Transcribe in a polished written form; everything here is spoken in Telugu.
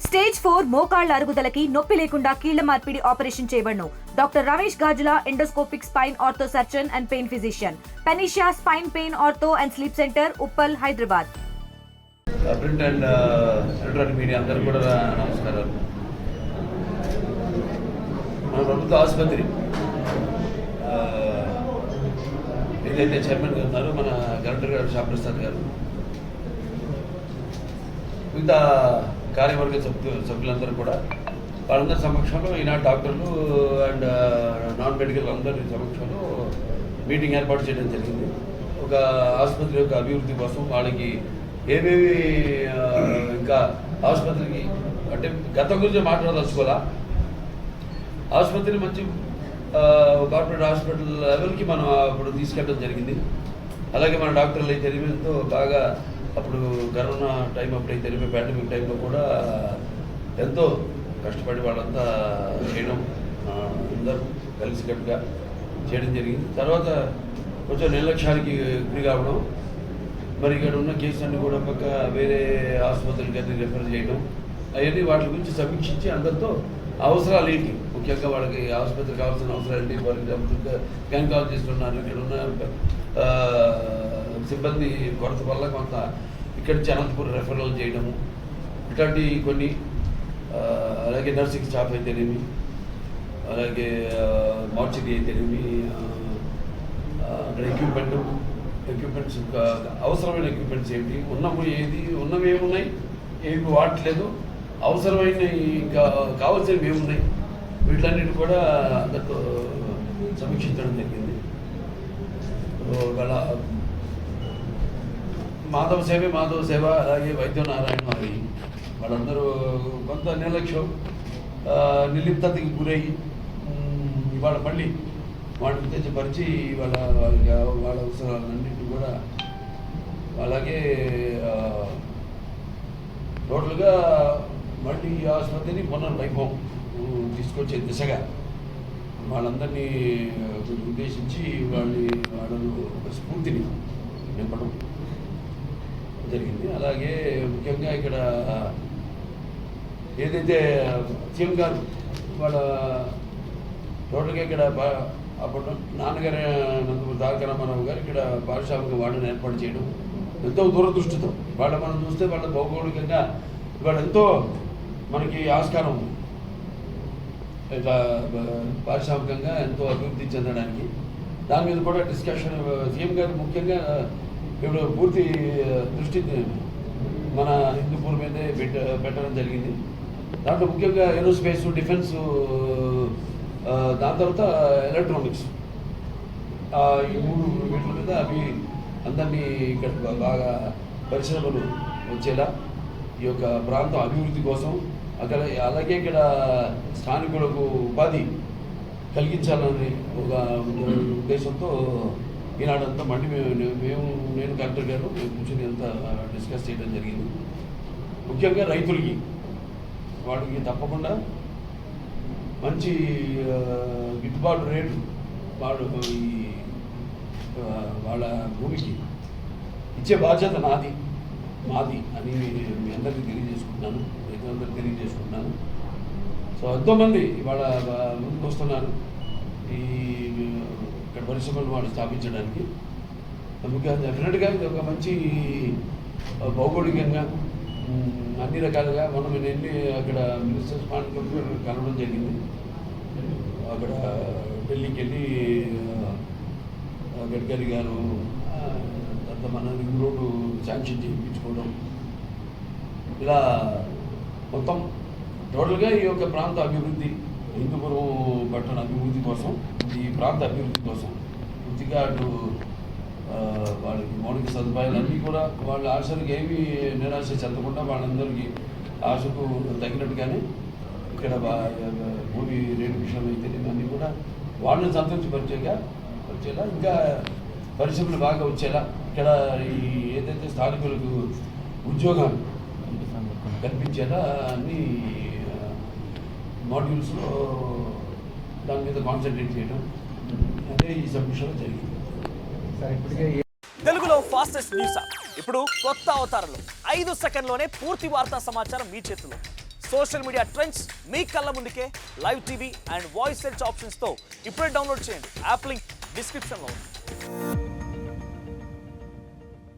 స్టేజ్ 4 మోకాళ్ల అరుగుదలకి నొప్పి లేకుండా కీళ్ల మార్పిడి ఆపరేషన్ చేయబడును. Doctor Ramesh Gajula, endoscopic spine ortho surgeon and pain physician, Panacea spine pain ortho and sleep center, Uppal, Hyderabad. Print and electronic media అందరూ కూడా నమస్కారాలు. మన ప్రభుత్వ ఆసుపత్రి ఏదైతే చైర్మన్ గారు ఉన్నారో మన కలెక్టర్ గారు శ్యామప్రసాద్ గారు, మిగతా కార్యవర్గ సభ్యులందరూ కూడా వాళ్ళందరి సమక్షంలో ఈనాడు డాక్టర్లు అండ్ నాన్ మెడికల్ అందరి సమక్షంలో మీటింగ్ ఏర్పాటు చేయడం జరిగింది. ఒక ఆసుపత్రి యొక్క అభివృద్ధి కోసం వాళ్ళకి ఏమేమి ఇంకా ఆసుపత్రికి అంటే గతం గురించి మాట్లాడదలుచుకోవాలా, ఆసుపత్రిని మంచి కార్పొరేట్ హాస్పిటల్ లెవెల్కి మనం అప్పుడు తీసుకెళ్ళడం జరిగింది. అలాగే మన డాక్టర్లు అయితే ఎంతో బాగా అప్పుడు కరోనా టైం అప్పుడైతే పాండమిక్ టైంలో కూడా ఎంతో కష్టపడి వాళ్ళంతా చేయడం, అందరూ కలిసికట్టుగా చేయడం జరిగింది. తర్వాత కొంచెం నిర్లక్ష్యానికి గురి కావడం, మరి ఇక్కడ ఉన్న కేసులన్నీ కూడా పక్క వేరే ఆసుపత్రులకి అన్ని రెఫర్ చేయడం, అవన్నీ వాటి గురించి సమీక్షించి అందరితో అవసరాలు ఏంటి, ముఖ్యంగా వాళ్ళకి ఆసుపత్రికి కావాల్సిన అవసరాలు ఏంటి, ఫర్ ఎగ్జాంపుల్ గైనకాలజిస్ట్ ఉన్నారు, ఇక్కడ ఉన్న సిబ్బంది కొరత వల్ల కొంత ఇక్కడి నుంచి అనంతపురం రెఫరల్ చేయడము, ఇట్లాంటి కొన్ని, అలాగే నర్సింగ్ స్టాఫ్ అయితేనేమి, అలాగే మార్చరీ అయితేనేమి, ఎక్విప్మెంట్స్ అవసరమైన ఎక్విప్మెంట్స్ ఏంటి, ఉన్నవి ఏమున్నాయి, ఏమి వాడట్లేదు, అవసరమైన ఇంకా కావాల్సినవి ఏమున్నాయి, వీటన్నిటి కూడా అందరితో సమీక్షించడం జరిగింది. వాళ్ళ మాధవ సేవ అలాగే వైద్య నారాయణ వారి వాళ్ళందరూ కొంత నిర్లక్ష్యం, నిర్లిప్తతకి గురయ్యి ఇవాళ మళ్ళీ వాటిని ఉత్తేజపరిచి వాళ్ళ అవసరాలన్నింటినీ కూడా, అలాగే టోటల్గా మళ్ళీ ఈ ఆసుపత్రిని పునర్వైభవం తీసుకొచ్చే దిశగా వాళ్ళందరినీ ఉద్దేశించి వాళ్ళు ఒక స్ఫూర్తిని నింపడం జరిగింది. అలాగే ముఖ్యంగా ఇక్కడ ఏదైతే సీఎం గారు వాళ్ళ టోటల్గా ఇక్కడ అప్పుడు నాన్నగారు నందమూరి తారక రామారావు గారు ఇక్కడ పారిశ్రామిక వాడని ఏర్పాటు చేయడం ఎంతో దూరదృష్టితో, మనం చూస్తే వాళ్ళ భౌగోళికంగా ఇవాళ ఎంతో మనకి ఆస్కారం ఉంది ఇట్లా పారిశ్రామికంగా ఎంతో అభివృద్ధి చెందడానికి. దాని మీద కూడా డిస్కషన్ సీఎం గారు ముఖ్యంగా ఇప్పుడు పూర్తి దృష్టి మన హిందూపూర్ మీదే పెట్టడం జరిగింది. దాంట్లో ముఖ్యంగా ఏరోస్పేస్, డిఫెన్స్, దాని తర్వాత ఎలక్ట్రానిక్స్, ఈ మూడు వీటి మీద అవి అందరినీ ఇక్కడ బాగా పరిశ్రమలు వచ్చేలా ఈ యొక్క ప్రాంతం అభివృద్ధి కోసం అక్కడ, అలాగే ఇక్కడ స్థానికులకు ఉపాధి కలిగించాలని ఒక ఉద్దేశంతో ఈనాడంతా మళ్ళీ నేను కలెక్టర్ గారు కూర్చొని అంతా డిస్కస్ చేయడం జరిగింది. ముఖ్యంగా రైతులకి వాళ్ళకి తప్పకుండా మంచి గిట్టుబాటు రేటు వాళ్ళ భూమికి ఇచ్చే బాధ్యత మాది అని మీ అందరికీ తెలియజేసుకుంటున్నాను, రైతులందరికీ తెలియజేసుకుంటున్నాను. సో ఎంతోమంది ఇవాళ ముందుకు వస్తున్నారు ఈ ఇక్కడ పరిశ్రమలు వాళ్ళు స్థాపించడానికి. అందుకే డెఫినెట్గా ఇది ఒక మంచి భౌగోళికంగా అన్ని రకాలుగా మనం వెళ్ళి అక్కడ మినిస్టర్స్ కలవడం జరిగింది. అక్కడ ఢిల్లీకి వెళ్ళి గడ్కరీ గారు అంత మన రింగ్ రోడ్డు శాంక్షన్ చేయించుకోవడం, ఇలా మొత్తం టోటల్గా ఈ యొక్క ప్రాంత అభివృద్ధి, హిందూపురం పట్టణ అభివృద్ధి కోసం, ఈ ప్రాంత అభివృద్ధి కోసం పూర్తిగా అటు వాళ్ళకి మౌలిక సదుపాయాలన్నీ కూడా వాళ్ళ ఆశలకు ఏమీ నిరాశ చెందకుండా వాళ్ళందరికీ ఆశకు తగినట్టుగానే ఇక్కడ భూమి రేటు విషయం అయితే అన్నీ కూడా వాళ్ళని సంతృప్తిపరిచేలా ఇంకా పరిశ్రమలు బాగా వచ్చేలా ఇక్కడ ఈ ఏదైతే స్థానికులకు ఉద్యోగాలు కల్పించేలా అన్ని మాడ్యూల్స్లో దాని మీద కాన్సన్ట్రేట్ చేయడం అదే ఈ సబ్మిషన్లో జరిగింది. తెలుగులో ఫాస్టెస్ట్ న్యూస్ ఇప్పుడు కొత్త అవతారంలో 5 సెకండ్లోనే పూర్తి వార్తా సమాచారం మీ చేతిలో. సోషల్ మీడియా ట్రెండ్స్ మీ కళ్ళ ముందుకే live TV and voice search ఆప్షన్స్తో ఇప్పుడే డౌన్లోడ్ చేయండి. యాప్ లింక్ డిస్క్రిప్షన్లో ఉంది.